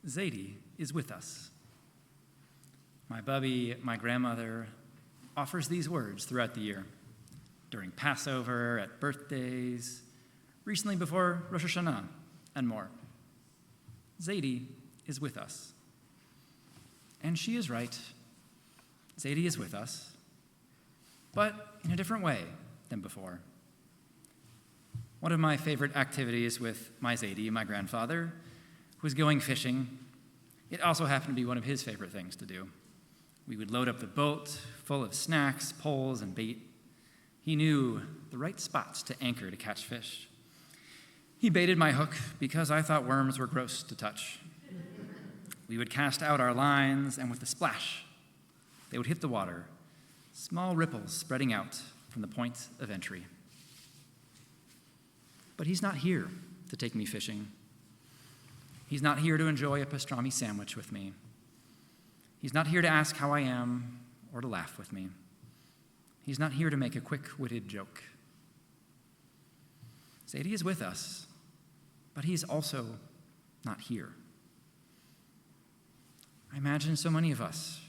Zadie is with us. My bubby, my grandmother, offers these words throughout the year, during Passover, at birthdays, recently before Rosh Hashanah, and more. Zadie is with us. And she is right. Zadie is with us, but in a different way than before. One of my favorite activities with my Zadie, my grandfather, was going fishing. It also happened to be one of his favorite things to do. We would load up the boat full of snacks, poles, and bait. He knew the right spots to anchor to catch fish. He baited my hook because I thought worms were gross to touch. We would cast out our lines, and with a splash, they would hit the water, small ripples spreading out from the point of entry. But he's not here to take me fishing. He's not here to enjoy a pastrami sandwich with me. He's not here to ask how I am or to laugh with me. He's not here to make a quick-witted joke. Zadie is with us, but he's also not here. I imagine so many of us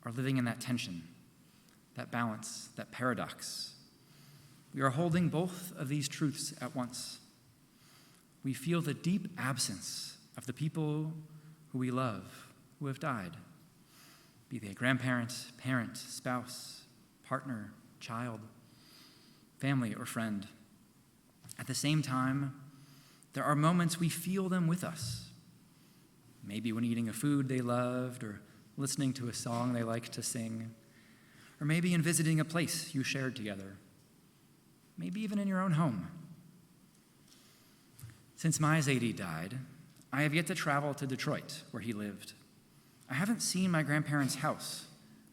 are living in that tension, that balance, that paradox. We are holding both of these truths at once. We feel the deep absence of the people who we love, who have died, be they grandparent, parent, spouse, partner, child, family, or friend. At the same time, there are moments we feel them with us. Maybe when eating a food they loved, or listening to a song they liked to sing, or maybe in visiting a place you shared together, maybe even in your own home. Since my Zadie died, I have yet to travel to Detroit, where he lived. I haven't seen my grandparents' house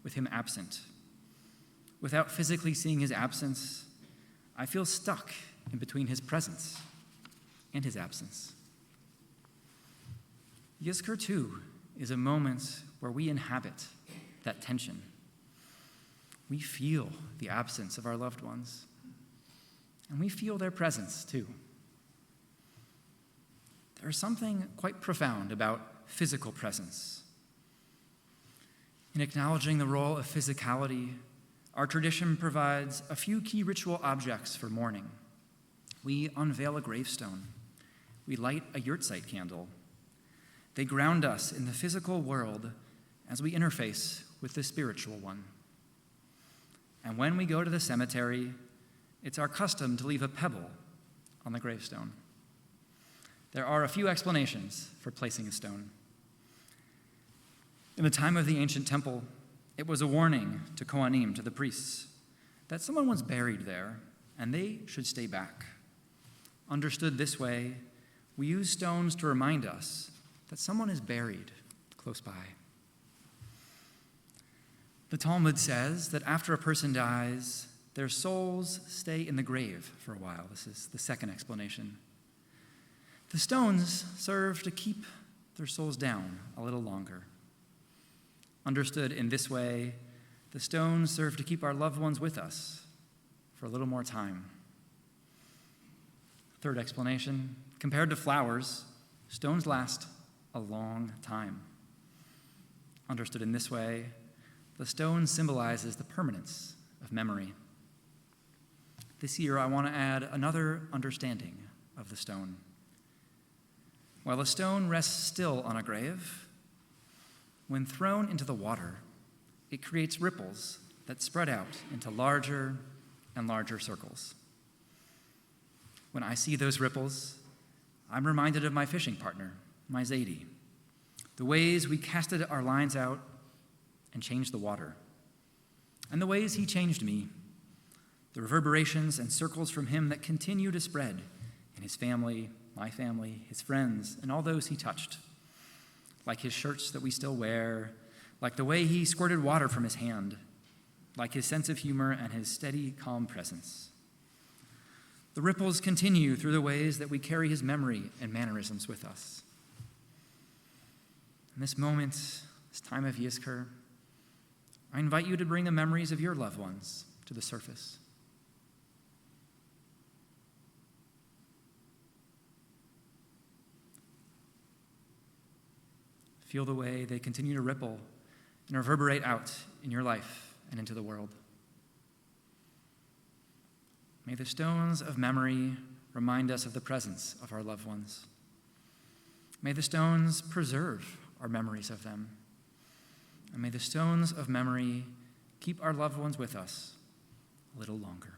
with him absent. Without physically seeing his absence, I feel stuck in between his presence and his absence. Yizkor, too, is a moment where we inhabit that tension. We feel the absence of our loved ones, and we feel their presence, too. There is something quite profound about physical presence. In acknowledging the role of physicality, our tradition provides a few key ritual objects for mourning. We unveil a gravestone. We light a yurtzeit candle. They ground us in the physical world as we interface with the spiritual one. And when we go to the cemetery, it's our custom to leave a pebble on the gravestone. There are a few explanations for placing a stone. In the time of the ancient temple, it was a warning to Kohanim, to the priests, that someone was buried there and they should stay back. Understood this way, we use stones to remind us that someone is buried close by. The Talmud says that after a person dies, their souls stay in the grave for a while. This is the second explanation. The stones serve to keep their souls down a little longer. Understood in this way, the stones serve to keep our loved ones with us for a little more time. Third explanation, compared to flowers, stones last a long time. Understood in this way, the stone symbolizes the permanence of memory. This year, I want to add another understanding of the stone. While a stone rests still on a grave, when thrown into the water, it creates ripples that spread out into larger and larger circles. When I see those ripples, I'm reminded of my fishing partner, my Zadie, the ways we casted our lines out and changed the water, and the ways he changed me, the reverberations and circles from him that continue to spread in his family, my family, his friends, and all those he touched, like his shirts that we still wear, like the way he squirted water from his hand, like his sense of humor and his steady, calm presence. The ripples continue through the ways that we carry his memory and mannerisms with us. In this moment, this time of Yizkor, I invite you to bring the memories of your loved ones to the surface. feel the way they continue to ripple and reverberate out in your life and into the world. May the stones of memory remind us of the presence of our loved ones. May the stones preserve our memories of them. And may the stones of memory keep our loved ones with us a little longer.